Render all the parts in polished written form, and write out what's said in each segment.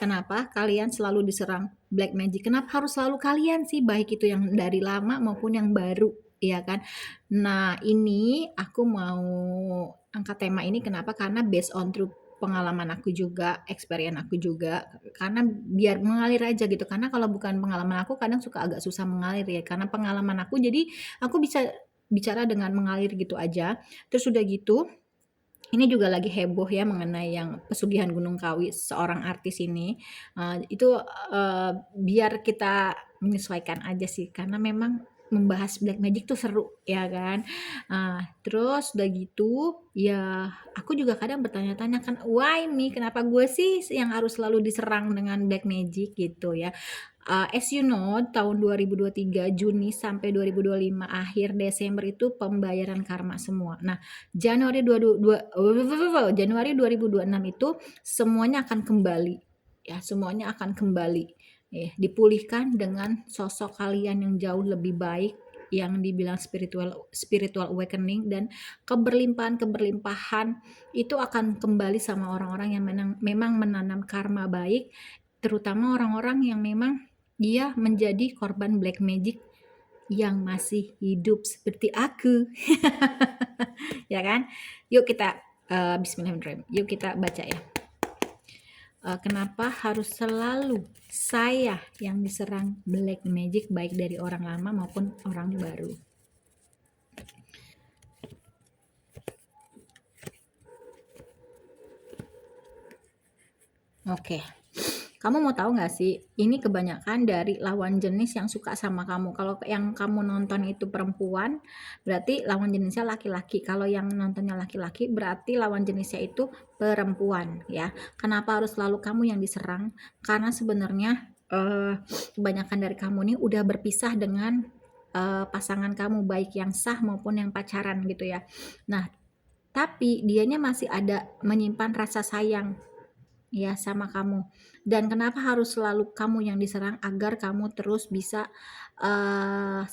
kenapa kalian selalu diserang black magic? Kenapa harus selalu kalian sih? Baik itu yang dari lama maupun yang baru, ya kan? Nah, ini aku mau angkat tema ini kenapa? Karena based on true pengalaman aku juga, experience aku juga, karena biar mengalir aja gitu. Karena kalau bukan pengalaman aku kadang suka agak susah mengalir ya, karena pengalaman aku jadi aku bisa bicara dengan mengalir gitu aja. Terus udah gitu, ini juga lagi heboh ya mengenai yang pesugihan Gunung Kawi seorang artis ini. Itu biar kita menyesuaikan aja sih karena memang membahas black magic tuh seru ya kan. Terus udah gitu ya aku juga kadang bertanya-tanya kan why me kenapa gue sih yang harus selalu diserang dengan black magic gitu ya. As you know, tahun 2023 Juni sampai 2025 akhir Desember itu pembayaran karma semua. Nah, Januari 2026 itu semuanya akan kembali. Ya, semuanya akan kembali. Dipulihkan dengan sosok kalian yang jauh lebih baik yang dibilang spiritual awakening dan keberlimpahan itu akan kembali sama orang-orang yang memang menanam karma baik, terutama orang-orang yang memang dia menjadi korban black magic yang masih hidup seperti aku. Ya kan? Yuk kita bismillahirrahmanirrahim. Yuk kita baca ya. Kenapa harus selalu saya yang diserang black magic baik dari orang lama maupun orang baru? Oke. Kamu mau tahu nggak sih, ini kebanyakan dari lawan jenis yang suka sama kamu. Kalau yang kamu nonton itu perempuan, berarti lawan jenisnya laki-laki. Kalau yang nontonnya laki-laki, berarti lawan jenisnya itu perempuan, ya. Kenapa harus selalu kamu yang diserang? Karena sebenarnya kebanyakan dari kamu ini udah berpisah dengan pasangan kamu, baik yang sah maupun yang pacaran gitu ya. Nah, tapi dianya masih ada menyimpan rasa sayang ya sama kamu. Dan kenapa harus selalu kamu yang diserang agar kamu terus bisa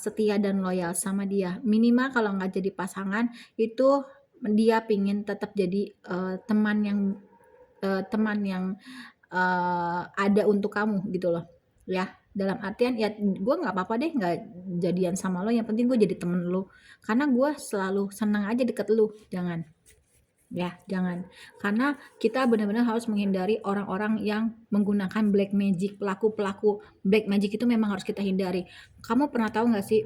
setia dan loyal sama dia. Minimal kalau nggak jadi pasangan itu dia pingin tetap jadi teman yang ada untuk kamu gitu loh. Ya, dalam artian ya gue nggak apa-apa deh nggak jadian sama lo, yang penting gue jadi temen lo. Karena gue selalu senang aja deket lo, jangan. Ya, jangan. Karena kita benar-benar harus menghindari orang-orang yang menggunakan black magic. Pelaku-pelaku black magic itu memang harus kita hindari. Kamu pernah tahu nggak sih,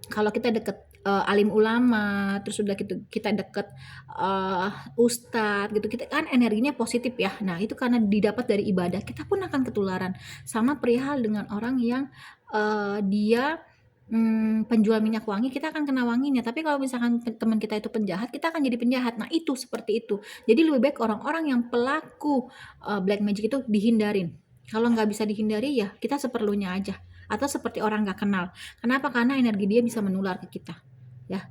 kalau kita deket alim ulama, terus udah gitu, kita deket ustadz gitu, kita kan energinya positif ya. Nah, itu karena didapat dari ibadah, kita pun akan ketularan. Sama perihal dengan orang yang dia penjual minyak wangi, kita akan kena wanginya. Tapi kalau misalkan teman kita itu penjahat, kita akan jadi penjahat. Nah, itu seperti itu. Jadi lebih baik orang-orang yang pelaku black magic itu dihindarin. Kalau nggak bisa dihindari ya kita seperlunya aja. Atau seperti orang nggak kenal. Kenapa? Karena energi dia bisa menular ke kita. Ya,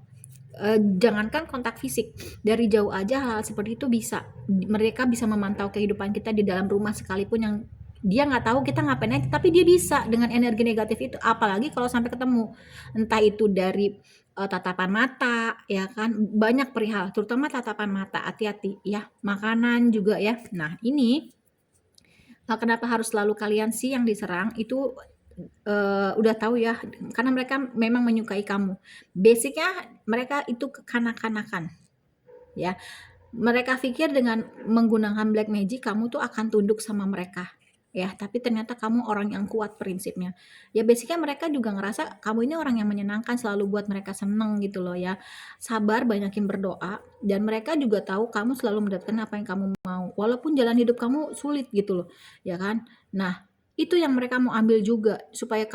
jangankan kontak fisik, dari jauh aja hal seperti itu bisa. Mereka bisa memantau kehidupan kita di dalam rumah sekalipun yang dia nggak tahu kita ngapain aja, tapi dia bisa dengan energi negatif itu. Apalagi kalau sampai ketemu, entah itu dari tatapan mata, ya kan, banyak perihal, terutama tatapan mata, hati-hati ya, makanan juga ya. Nah ini kenapa harus selalu kalian sih yang diserang itu udah tahu ya, karena mereka memang menyukai kamu. Basicnya mereka itu kekanak-kanakan, ya. Mereka pikir dengan menggunakan black magic kamu tuh akan tunduk sama mereka, ya. Tapi ternyata kamu orang yang kuat prinsipnya. Ya basicnya mereka juga ngerasa kamu ini orang yang menyenangkan, selalu buat mereka seneng gitu loh ya. Sabar, banyakin berdoa, dan mereka juga tahu kamu selalu mendapatkan apa yang kamu mau. Walaupun jalan hidup kamu sulit gitu loh, ya kan. Nah, itu yang mereka mau ambil juga supaya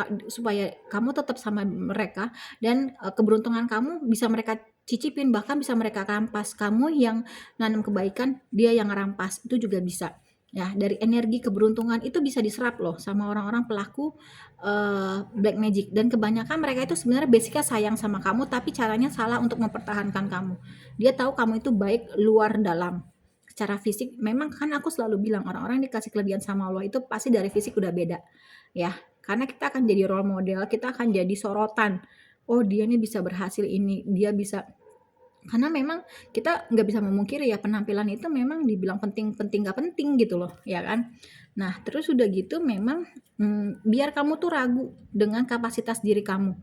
kamu tetap sama mereka, dan keberuntungan kamu bisa mereka cicipin, bahkan bisa mereka rampas. Kamu yang nanam kebaikan, dia yang rampas, itu juga bisa ya. Dari energi keberuntungan itu bisa diserap loh sama orang-orang pelaku black magic, dan kebanyakan mereka itu sebenarnya basicnya sayang sama kamu, tapi caranya salah untuk mempertahankan kamu. Dia tahu kamu itu baik luar dalam. Secara fisik memang kan aku selalu bilang orang-orang yang dikasih kelebihan sama Allah itu pasti dari fisik udah beda ya, karena kita akan jadi role model, kita akan jadi sorotan. Oh dia nih bisa berhasil ini, dia bisa Karena memang kita nggak bisa memungkiri ya, penampilan itu memang dibilang penting nggak penting gitu loh, ya kan. Nah terus udah gitu memang biar kamu tuh ragu dengan kapasitas diri kamu.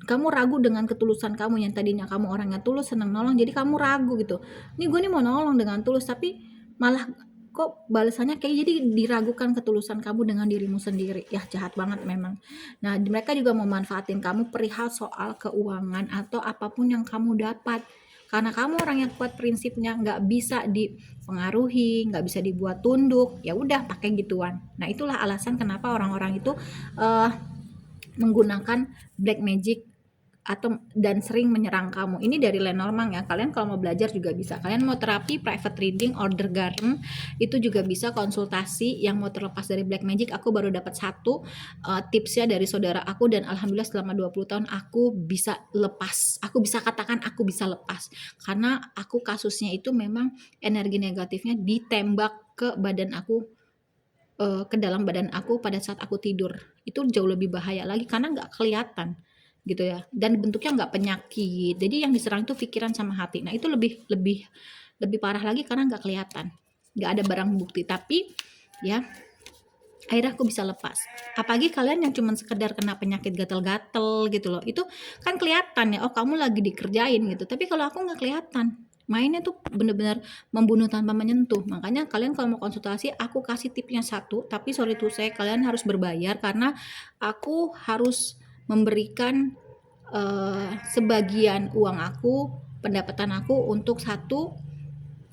Kamu ragu dengan ketulusan kamu, yang tadinya kamu orangnya tulus, senang nolong, jadi kamu ragu gitu. Nih gue nih mau nolong dengan tulus, tapi malah kok balasannya kayak, jadi diragukan ketulusan kamu dengan dirimu sendiri. Ya jahat banget memang. Nah mereka juga memanfaatin kamu perihal soal keuangan atau apapun yang kamu dapat. Karena kamu orang yang kuat prinsipnya, nggak bisa dipengaruhi, nggak bisa dibuat tunduk, ya udah pakai gituan. Nah itulah alasan kenapa orang-orang itu uh, menggunakan black magic atau dan sering menyerang kamu. Ini dari Lenormand ya. Kalian kalau mau belajar juga bisa. Kalian mau terapi, private reading, order garden, itu juga bisa konsultasi. Yang mau terlepas dari black magic, aku baru dapat satu tipsnya dari saudara aku, dan alhamdulillah selama 20 tahun aku bisa lepas. Aku bisa katakan aku bisa lepas. Karena aku kasusnya itu memang energi negatifnya ditembak ke badan aku, ke dalam badan aku pada saat aku tidur. Itu jauh lebih bahaya lagi karena nggak kelihatan gitu ya, dan bentuknya nggak penyakit, jadi yang diserang itu pikiran sama hati. Nah itu lebih lebih lebih parah lagi karena nggak kelihatan, nggak ada barang bukti, tapi ya akhirnya aku bisa lepas. Apalagi kalian yang cuma sekedar kena penyakit gatal-gatal gitu loh, itu kan kelihatan ya, oh kamu lagi dikerjain gitu, tapi kalau aku nggak kelihatan, mainnya tuh bener-bener membunuh tanpa menyentuh. Makanya kalian kalau mau konsultasi, aku kasih tipnya satu, tapi sorry to say kalian harus berbayar karena aku harus memberikan sebagian uang aku, pendapatan aku untuk satu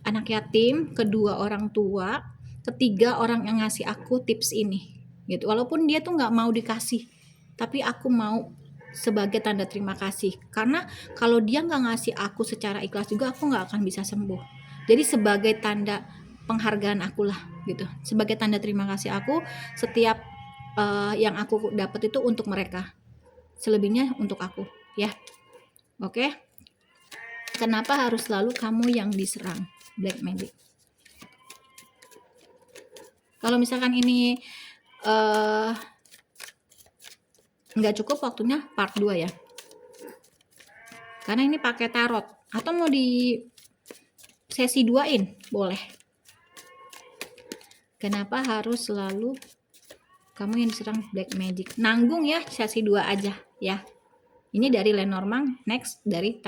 anak yatim, kedua orang tua, ketiga orang yang ngasih aku tips ini gitu. Walaupun dia tuh nggak mau dikasih, tapi aku mau sebagai tanda terima kasih, karena kalau dia nggak ngasih aku secara ikhlas juga, aku nggak akan bisa sembuh. Jadi sebagai tanda penghargaan aku lah gitu, sebagai tanda terima kasih aku, setiap yang aku dapat itu untuk mereka, selebihnya untuk aku ya. Oke, kenapa harus selalu kamu yang diserang black magic? Kalau misalkan ini nggak cukup waktunya, part 2 ya, karena ini pakai tarot. Atau mau di sesi 2-in boleh. Kenapa harus selalu kamu yang diserang black magic? Nanggung ya, sesi 2 aja ya. Ini dari Lenormand, next dari